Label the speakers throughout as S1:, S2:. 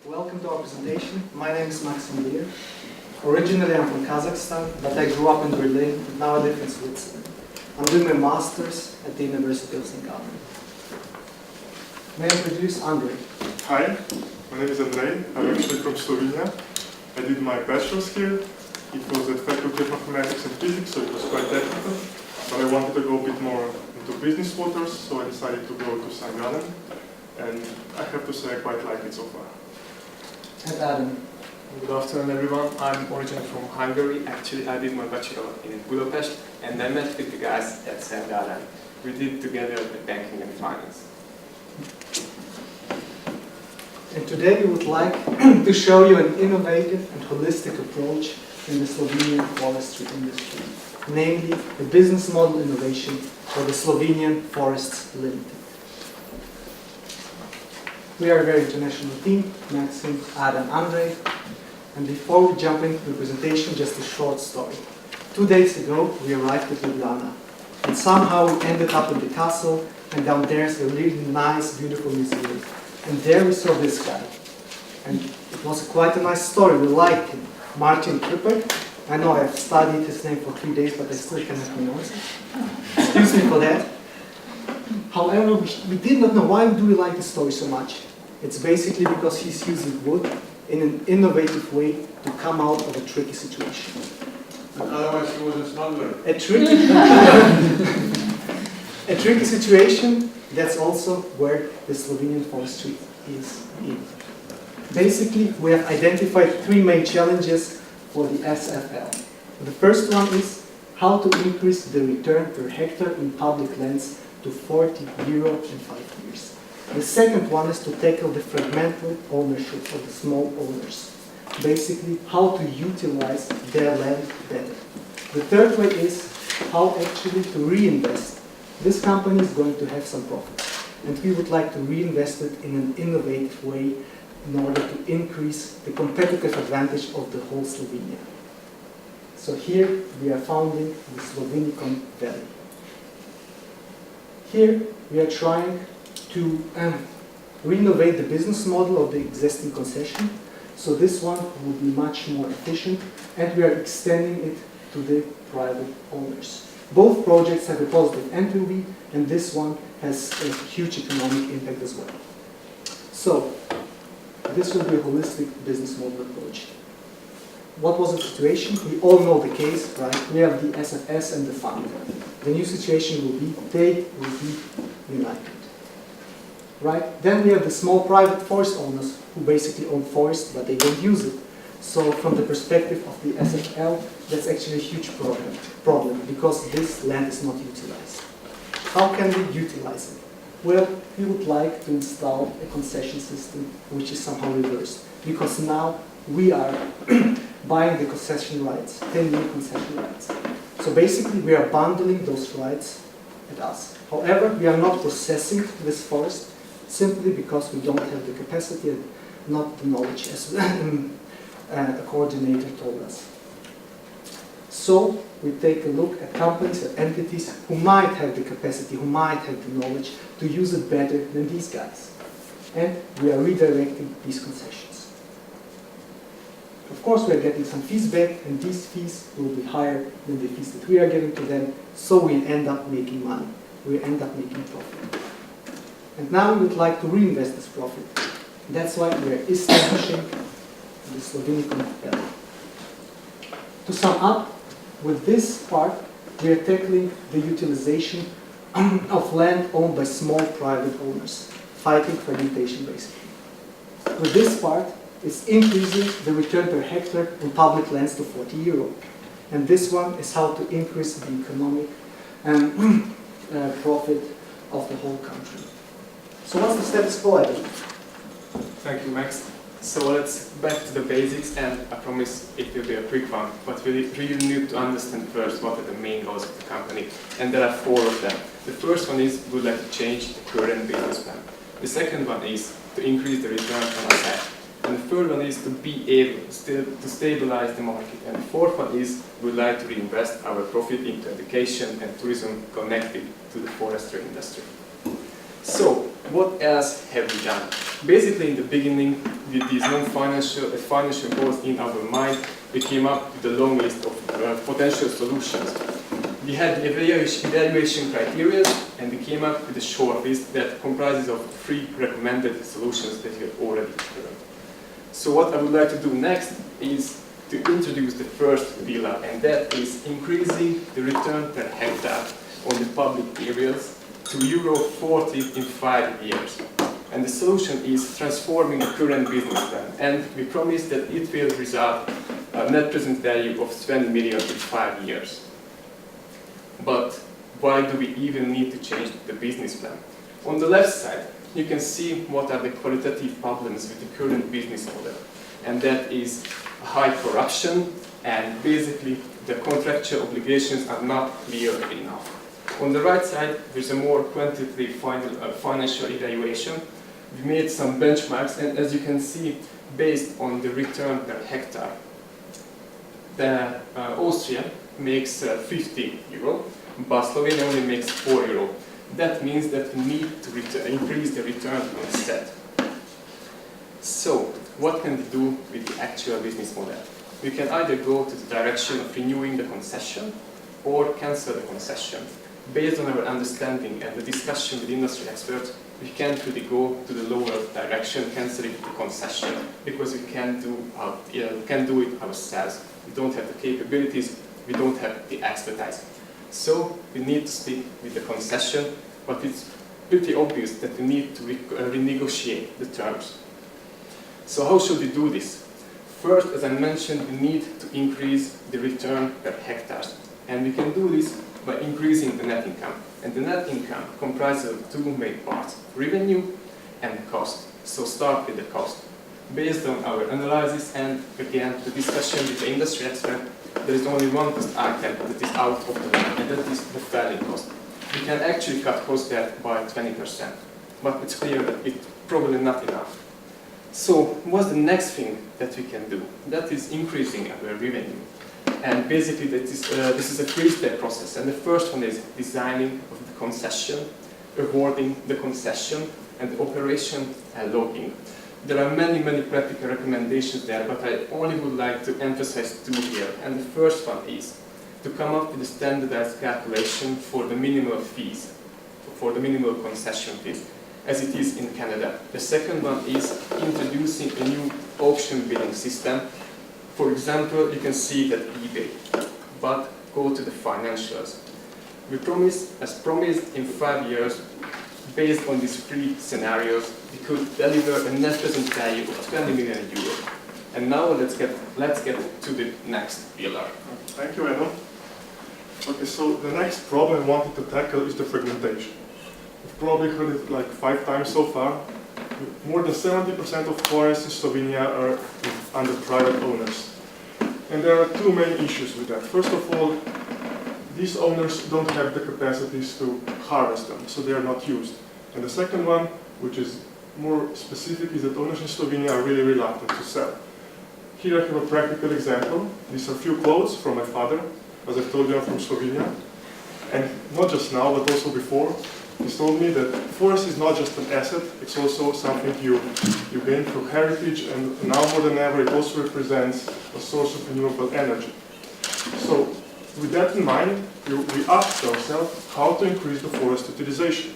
S1: Welcome to our presentation. My name is Maxim Leer. Originally I'm from Kazakhstan, but I grew up in Berlin and now I live in Switzerland. I'm doing my master's at the University of St. Gallen. May I introduce Andrej?
S2: Hi, my name is Andrej. I'm actually from Slovenia. I did my bachelor's here. It was at Faculty of Mathematics and Physics, so it was quite technical. But I wanted to go a bit more into business waters, so I decided to go to St. Gallen. And I have to say I quite like it so far.
S1: And Ádám.
S3: Good afternoon, everyone. I'm originally from Hungary. Actually, I did my bachelor in Budapest, and I met with the guys at St. Gallen. We did together the banking and finance.
S1: And today we would like to show you an innovative and holistic approach in the Slovenian forestry industry, namely the business model innovation for the Slovenian Forests Limited. We are a very international team, Maxim, Ádám, Andrej. And before we jump into the presentation, just a short story. 2 days ago, we arrived at Ljubljana. And somehow we ended up in the castle, and down there is a really nice, beautiful museum. And there we saw this guy. And it was quite a nice story, we liked him. Maxim Čop Prek. I know I've studied his name for 3 days, but I still cannot pronounce it. Excuse me for that. However, we did not know why do we like the story so much. It's basically because he's using wood in an innovative way to come out of a tricky situation.
S4: Otherwise he was a smuggler.
S1: A tricky situation, that's also where the Slovenian forestry is in. Basically, we have identified 3 main challenges for the SFL. The first one is how to increase the return per hectare in public lands to €40 in 5 years. The second one is to tackle the fragmented ownership of the small owners. Basically, how to utilize their land better. The third way is how actually to reinvest. This company is going to have some profits, and we would like to reinvest it in an innovative way in order to increase the competitive advantage of the whole Slovenia. So here we are founding the Slovenicon Valley. Here we are trying to renovate the business model of the existing concession. So this one will be much more efficient, and we are extending it to the private owners. Both projects have a positive NPV, and this one has a huge economic impact as well. So this will be a holistic business model approach. What was the situation? We all know the case, right? We have the SFS and the fund. The new situation will be they will be united. Right? Then we have the small private forest owners who basically own forest but they don't use it. So from the perspective of the SFL, that's actually a huge problem because this land is not utilized. How can we utilize it? Well, we would like to install a concession system which is somehow reversed because now we are buying the concession rights, 10-year concession rights. So basically we are bundling those rights at us. However, we are not possessing this forest simply because we don't have the capacity and not the knowledge as a coordinator told us. So we take a look at companies and entities who might have the capacity, who might have the knowledge to use it better than these guys. And we are redirecting these concessions. Of course, we are getting some fees back, and these fees will be higher than the fees that we are giving to them, so we end up making money. We end up making profit. And now we would like to reinvest this profit. That's why we are establishing the Slovenicon Valley. To sum up, with this part, we are tackling the utilization of land owned by small private owners, fighting fragmentation basically. With this part, it's increasing the return per hectare on public lands to €40. And this one is how to increase the economic profit of the whole country. So what's the status quo, Adam?
S3: Thank you, Max. So let's back to the basics, and I promise it will be a quick one, but we really need to understand first what are the main goals of the company, and there are 4 of them. The first one is we would like to change the current business plan. The second one is to increase the return on asset. And the third one is to be able to stabilize the market. And the fourth one is we would like to reinvest our profit into education and tourism connected to the forestry industry. So, what else have we done? Basically, in the beginning, with these financial goals in our mind, we came up with a long list of potential solutions. We had the evaluation criteria, and we came up with a short list that comprises of 3 recommended solutions that you have already heard. So what I would like to do next is to introduce the first pillar, and that is increasing the return per hectare on the public areas to €40 in 5 years. And the solution is transforming the current business plan, and we promise that it will result a net present value of 20 million in 5 years. But why do we even need to change the business plan? On the left side, you can see what are the qualitative problems with the current business model. And that is high corruption, and basically the contractual obligations are not clear enough. On the right side, there's a more quantitative financial evaluation. We made some benchmarks, and as you can see, based on the return per hectare, Austria makes €50, but Slovenia only makes €4. That means that we need to increase the return instead. So, what can we do with the actual business model? We can either go to the direction of renewing the concession or cancel the concession. Based on our understanding and the discussion with industry experts, we can't really go to the lower direction, canceling the concession, because we can do it ourselves. We don't have the capabilities, we don't have the expertise. So we need to stick with the concession, but it's pretty obvious that we need to renegotiate the terms. So how should we do this? First, as I mentioned, we need to increase the return per hectare. And we can do this by increasing the net income. And the net income comprises of 2 main parts, revenue and cost. So start with the cost. Based on our analysis and again the discussion with the industry expert, there is only one cost item that is out of the line, and that is the felling cost. We can actually cut costs there by 20%, but it's clear that it's probably not enough. So what's the next thing that we can do? That is increasing our revenue. And basically this is a 3-step process, and the first one is designing of the concession, awarding the concession, and the operation and logging. There are many practical recommendations there, but I only would like to emphasize 2 here. And the first one is to come up with a standardized calculation for the minimal fees, for the minimal concession fees, as it is in Canada. The second one is introducing a new auction bidding system. For example, you can see that eBay, but go to the financials. We promise, as promised, in 5 years, based on these 3 scenarios, we could deliver a net present value of 20 million euros. And now let's get to the next pillar.
S2: Thank you, Adam. Okay, so the next problem I wanted to tackle is the fragmentation. You've probably heard it like 5 times so far. More than 70% of forests in Slovenia are under private owners. And there are 2 main issues with that. First of all, these owners don't have the capacities to harvest them, so they are not used. And the second one, which is more specific, is that owners in Slovenia are really reluctant to sell. Here I have a practical example. These are a few quotes from my father. As I've told you, I'm from Slovenia. And not just now, but also before. He's told me that forest is not just an asset, it's also something you gain through heritage, and now more than ever it also represents a source of renewable energy. So with that in mind, we asked ourselves how to increase the forest utilization.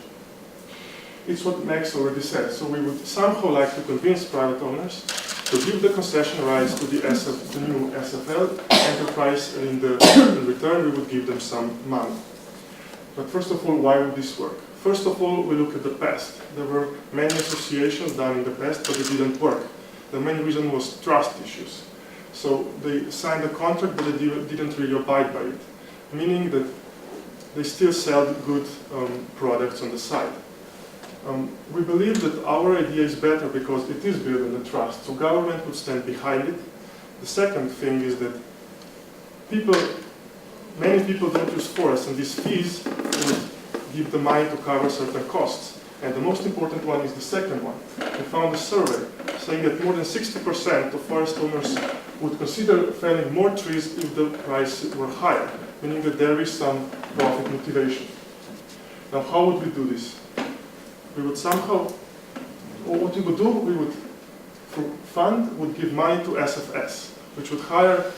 S2: It's what Max already said. So we would somehow like to convince private owners to give the concession rights to the new SFL enterprise, and in return we would give them some money. But first of all, why would this work? First of all, we look at the past. There were many associations done in the past, but it didn't work. The main reason was trust issues. So they signed a contract, but they didn't really abide by it, meaning that they still sell good products on the side. We believe that our idea is better because it is built on the trust, so government would stand behind it. The second thing is that many people don't use forests, and these fees would give the money to cover certain costs. And the most important one is the second one. We found a survey saying that more than 60% of forest owners would consider felling more trees if the price were higher, meaning that there is some profit motivation. Now, how would we do this? We would somehow, or what we would do, we would fund would give money to SFS, which would hire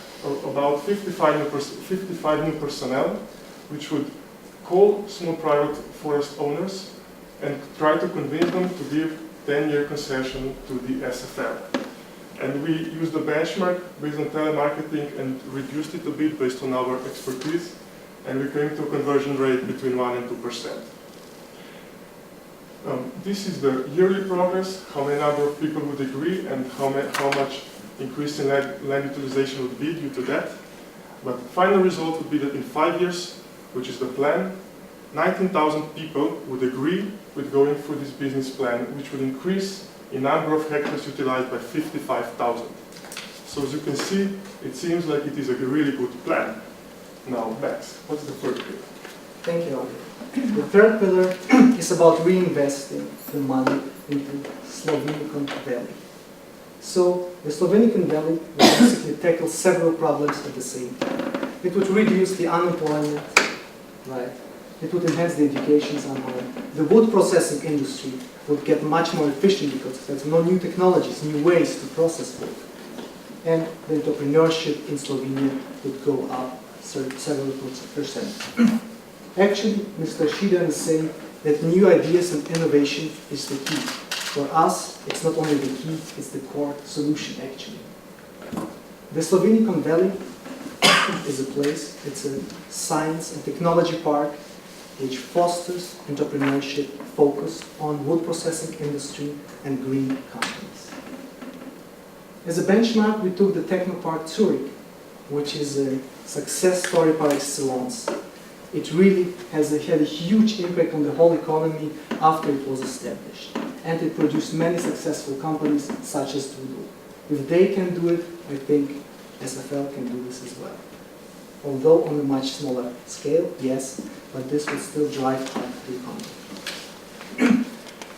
S2: about 55 new personnel, which would call small private forest owners and try to convince them to give 10-year concession to the SFL. And we used the benchmark based on telemarketing and reduced it a bit based on our expertise, and we came to a conversion rate between 1 and 2%. This is the yearly progress, how many number of people would agree, and how much increase in land utilization would be due to that. But the final result would be that in 5 years, which is the plan, 19,000 people would agree with going through this business plan, which would increase in number of hectares utilized by 55,000. So as you can see, it seems like it is a really good plan. Now, Max, what's the third pillar?
S1: Thank you, Andrej. The third pillar is about reinvesting the money into Slovenian Valley. So the Slovenian Valley will basically tackle several problems at the same time. It would reduce the unemployment, right? It would enhance the education somehow. The wood processing industry would get much more efficient because there's no new technologies, new ways to process wood. And the entrepreneurship in Slovenia would go up several percent. Actually, Mr. Shidan is saying that new ideas and innovation is the key. For us, it's not only the key, it's the core solution actually. The Slovenian Valley is a place, it's a science and technology park which fosters entrepreneurship focused on wood processing industry and green companies. As a benchmark, we took the Technopark Zurich, which is a success story par excellence. It really had a huge impact on the whole economy after it was established. And it produced many successful companies such as Doodle. If they can do it, I think SFL can do this as well. Although on a much smaller scale, yes, but this will still drive up the economy.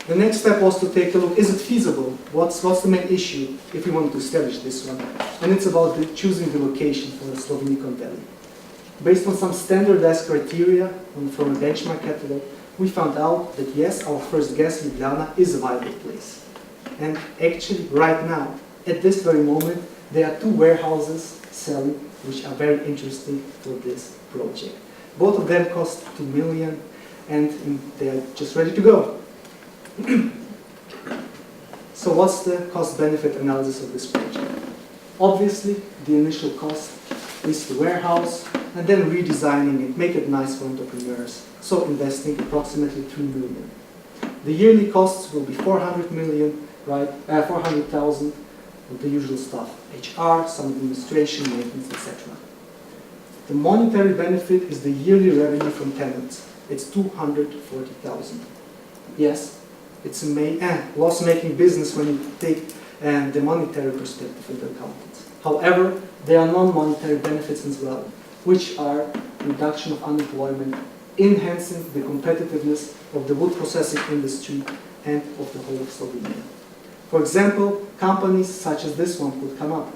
S1: The next step was to take a look, is it feasible? What's the main issue if we want to establish this one? And it's about choosing the location for the Slovenian Valley. Based on some standardized criteria from a benchmark catalog, we found out that yes, our first guess, Ljubljana, is a viable place. And actually, right now, at this very moment, there are 2 warehouses selling, which are very interesting for this project. Both of them cost 2 million, and they are just ready to go. So what's the cost-benefit analysis of this project? Obviously, the initial cost is the warehouse, and then redesigning it, make it nice for entrepreneurs. So investing approximately 3 million. The yearly costs will be 400 million, right? 400,000 with the usual stuff. HR, some administration, maintenance, etc. The monetary benefit is the yearly revenue from tenants. It's 240,000. Yes, it's a loss-making business when you take the monetary perspective into account. However, there are non-monetary benefits as well, which are reduction of unemployment, enhancing the competitiveness of the wood processing industry and of the whole of Slovenia. For example, companies such as this one could come up,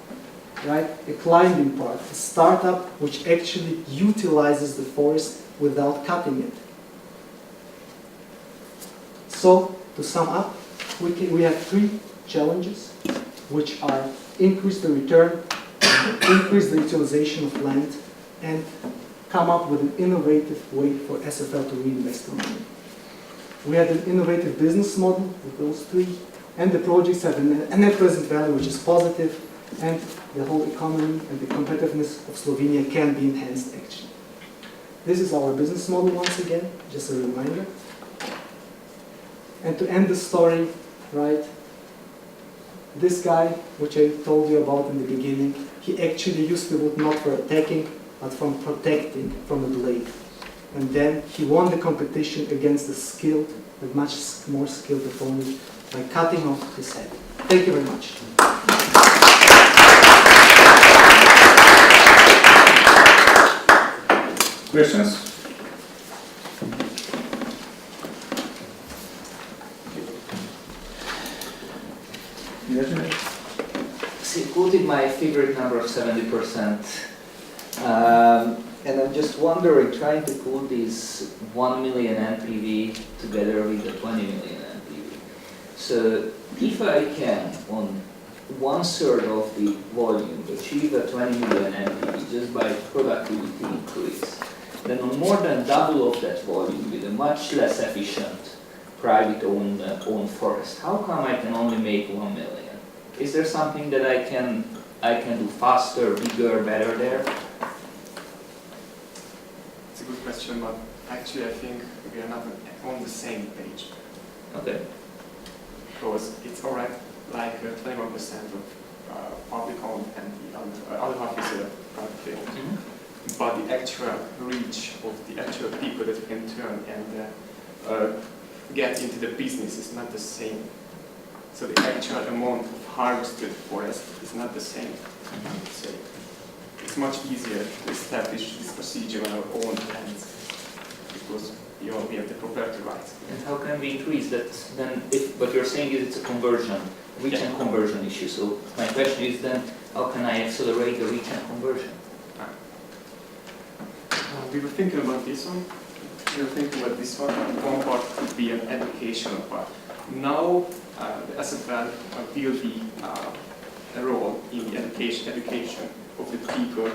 S1: right? A climbing park, a startup which actually utilizes the forest without cutting it. So, to sum up, we have 3 challenges, which are increase the return, increase the utilization of land, and come up with an innovative way for SFL to reinvest the money. We had an innovative business model with those 3, and the projects have a net present value which is positive, and the whole economy and the competitiveness of Slovenia can be enhanced actually. This is our business model once again, just a reminder. And to end the story, right, this guy, which I told you about in the beginning, he actually used the wood not for attacking, but from protecting from a blade. And then he won the competition against a much more skilled opponent by cutting off his head. Thank you very much.
S5: Questions?
S6: See, quoted my favorite number of 70%. And I'm just wondering, trying to put these 1 million NPV together with the 20 million NPV. So if I can, on 1/3 of the volume achieve a 20 million NPV just by productivity increase, then on more than double of that volume with a much less efficient private owned forest, how come I can only make 1 million? Is there something that I can do faster, bigger, better there?
S3: It's a good question, but actually I think we are not on the same page.
S6: Okay.
S3: Because it's alright, like 21% of public owned and the other half is privately owned.
S6: Mm-hmm.
S3: But the actual reach of the actual people that you can turn and get into the business is not the same. So the actual amount of harvested forest is not the same. So it's much easier to establish this procedure on our own hands because we have the property rights.
S6: And how can we increase that then? If what you're saying is it's a conversion, reach and conversion issue. So my question is then, how can I accelerate the reach and conversion?
S3: We were thinking about this one. We were thinking about this one. One part could be an educational part. Now, the SFL will be a role in the education of the people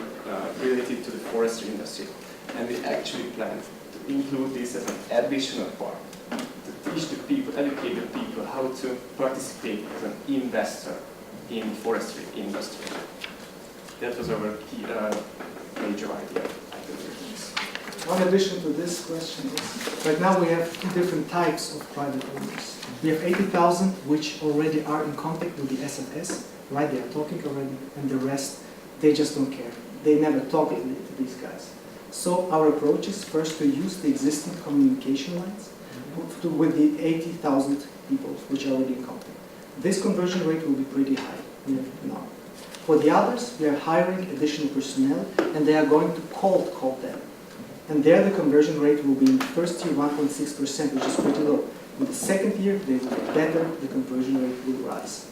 S3: related to the forestry industry. And we actually plan to include this as an additional part, to teach the people, educate the people how to participate as an investor in the forestry industry. That was our key, major idea.
S1: One addition to this question is, right now we have two different types of private owners. We have 80,000 which already are in contact with the SFS, right? They are talking already, and the rest, they just don't care. They never talk to these guys. So our approach is first to use the existing communication lines with the 80,000 people which are already in contact. This conversion rate will be pretty high now. For the others, we are hiring additional personnel, and they are going to cold call them. And there the conversion rate will be in the first year 1.6%, which is pretty low. In the second year, they will get better, the conversion rate will rise.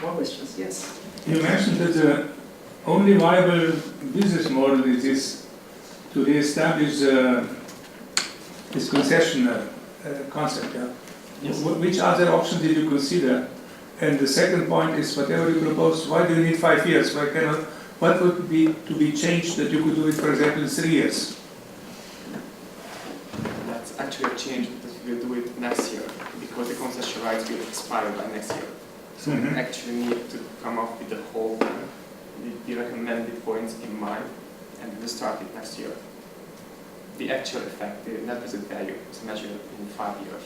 S1: More questions? Yes?
S5: You mentioned that the only viable business model is to re-establish this concession concept. Yeah?
S3: Yes.
S5: Which other options did you consider? And the second point is, whatever you propose, why do you need 5 years? What would be to be changed that you could do it, for example, in 3 years?
S3: That's actually a change because we will do it next year because the concession rights will expire by next year. So we actually need to come up with the whole plan, the recommended points in mind, and we'll start it next year. The actual effect, the net present value, is measured in 5 years.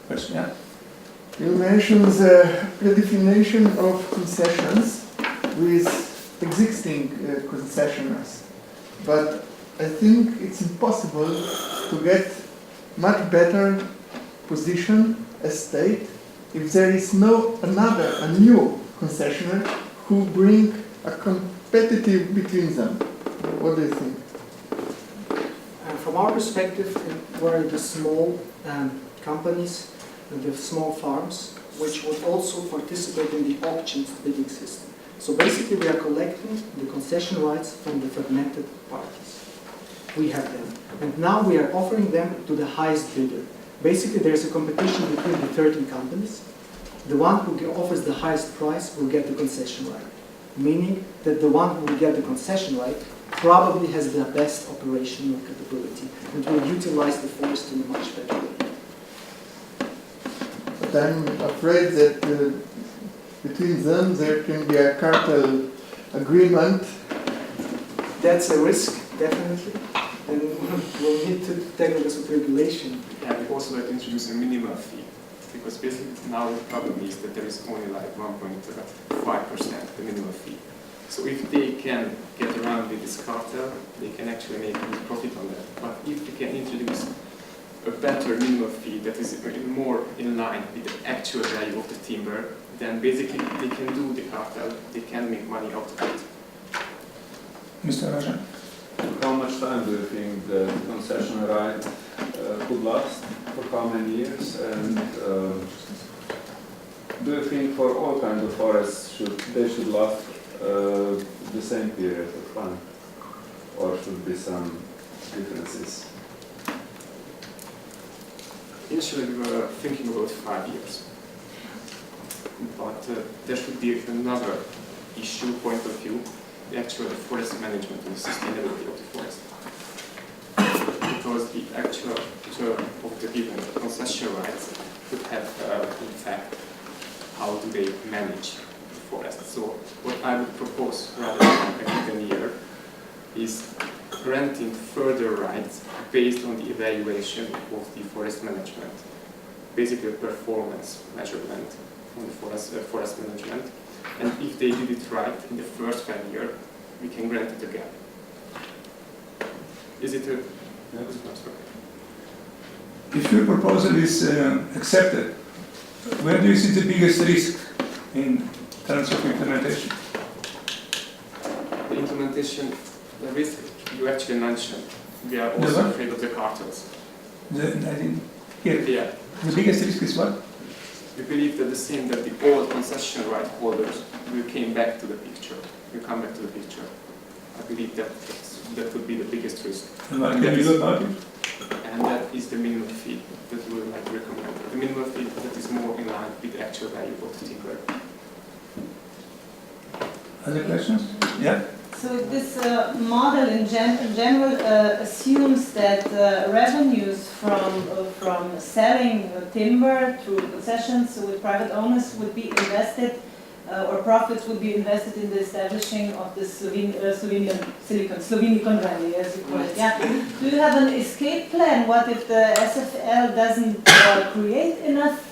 S5: Question, yeah?
S7: You mentioned the redefinition of concessions with existing concessionaires, but I think it's impossible to get much better position as state if there is a new concessionaire who bring a competitive between them. What do you think?
S1: From our perspective, we're the small companies, the small farms, which would also participate in the auctions bidding system. So basically we are collecting the concession rights from the fragmented parties. We have them. And now we are offering them to the highest bidder. Basically there's a competition between the 13 companies. The one who offers the highest price will get the concession right. Meaning that the one who will get the concession right probably has the best operational capability and will utilize the forest in a much better way.
S7: But I'm afraid that between them there can be a cartel agreement.
S1: That's a risk, definitely. And we'll need to tackle this with regulation.
S3: And we also like to introduce a minimum fee, because basically now the problem is that there is only like 1.5% the minimum fee. So if they can get around with this cartel, they can actually make a good profit on that. But if we can introduce a better minimum fee that is more in line with the actual value of the timber, then basically they can do the cartel, they can make money out of it.
S5: Mr. Rajan?
S8: How much time do you think the concession right could last? For how many years? And do you think for all kinds of forests they should last the same period of time? Or should be some differences?
S3: Initially, we were thinking about 5 years. But there should be another issue, point of view, the actual forest management and the sustainability of the forest. Because the actual term of the given concession rights could have, in fact, how do they manage the forest. So what I would propose rather than a given year is granting further rights based on the evaluation of the forest management. Basically a performance measurement on the forest management. And if they did it right in the first 5 years, we can grant it again. Is it a...
S5: If your proposal is accepted, where do you see the biggest risk in terms of implementation?
S3: The implementation, the risk you actually mentioned, we are also afraid of the cartels.
S5: I didn't hear it.
S3: Yeah.
S5: The biggest risk is what?
S3: We believe that the old concession right holders will come back to the picture. I believe that would be the biggest risk.
S5: And what can you do about it?
S3: And that is the minimum fee that we would like to recommend. The minimum fee that is more in line with the actual value of the timber.
S5: Other questions? Yeah?
S9: So this model in general assumes that revenues from selling timber through concessions with private owners would be invested, or profits would be invested in the establishing of the Slovenicon Valley, as you call it. Yeah. Do you have an escape plan? What if the SFL doesn't create enough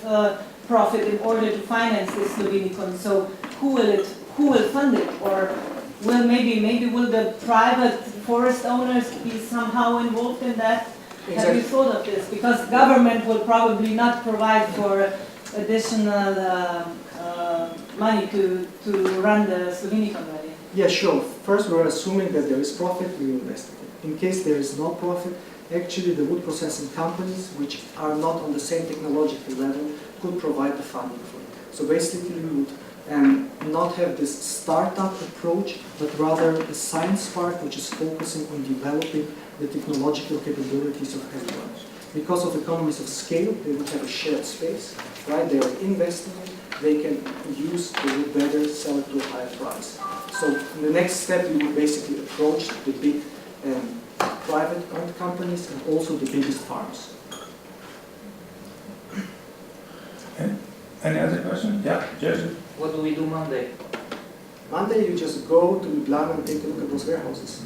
S9: profit in order to finance this Slovenicon? So who will fund it? Or will maybe will the private forest owners be somehow involved in that?
S1: Exactly.
S9: Have you thought of this? Because government will probably not provide for additional money to run the Slovenicon Valley.
S1: Yeah, sure. First, we're assuming that there is profit, we will invest it. In case there is no profit, actually the wood processing companies, which are not on the same technological level, could provide the funding for it. So basically we would not have this startup approach, but rather the science part, which is focusing on developing the technological capabilities of everyone. Because of economies of scale, they would have a shared space, right? They are investing in it, they can use the wood better, sell it to a higher price. So in the next step, we would basically approach the big private-owned companies and also the biggest farms.
S5: Okay. Any other question? Yeah, Jerzy.
S6: What do we do Monday?
S1: Monday, you just go to Ljubljana and take a look at those warehouses.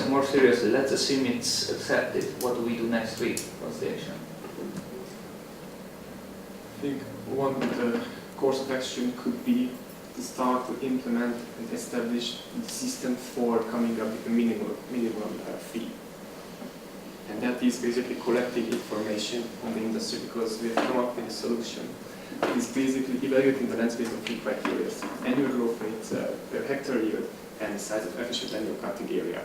S6: More seriously, let's assume it's accepted. What do we do next week? What's the action?
S3: I think one course of action could be to start to implement and establish the system for coming up with a minimum fee. And that is basically collecting information on the industry, because we have come up with a solution. It's basically evaluating the lands based on three criteria: annual growth rate, per hectare yield, and the size of efficient annual cutting area.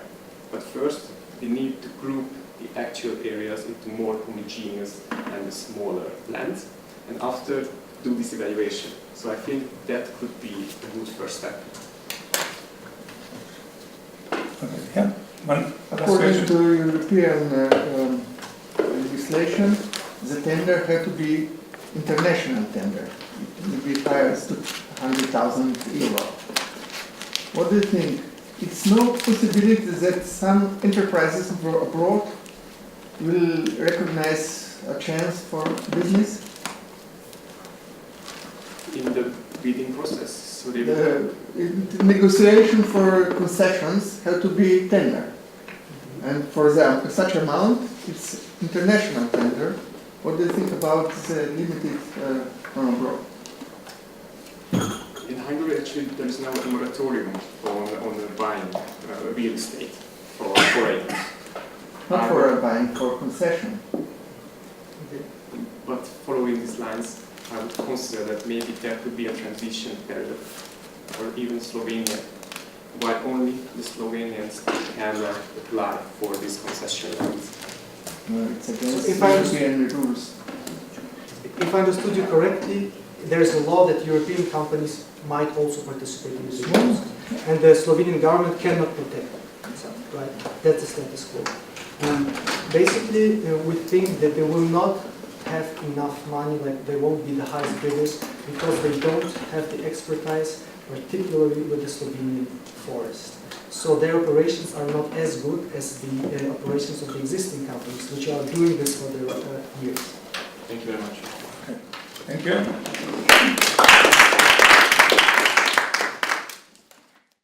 S3: But first, we need to group the actual areas into more homogeneous and smaller lands, and after do this evaluation. So I think that could be a good first step.
S5: Okay. Yeah. One
S7: According to European legislation, the tender has to be international tender. It will be higher to 100,000 euro. What do you think? It's no possibility that some enterprises abroad will recognize a chance for business?
S3: In the bidding process, so they
S7: The negotiation for concessions have to be tender. And for such amount, it's international tender. What do you think about the limited from abroad?
S3: in Hungary, actually, there is now a moratorium on buying real estate for foreigners.
S7: Not for buying, for concession.
S3: But following these lines, I would consider that maybe there could be a transition period, or even Slovenia, where only the Slovenians can apply for these concession lands.
S7: No, it's against
S1: So if I
S7: European rules.
S1: If I understood you correctly, there is a law that European companies might also participate in this process, and the Slovenian government cannot protect themselves, right? That's the status quo. Basically, we think that they will not have enough money, like they won't be the highest bidders, because they don't have the expertise, particularly with the Slovenian forest. So their operations are not as good as the operations of the existing companies, which are doing this for their years.
S3: Thank you very much.
S5: Thank you.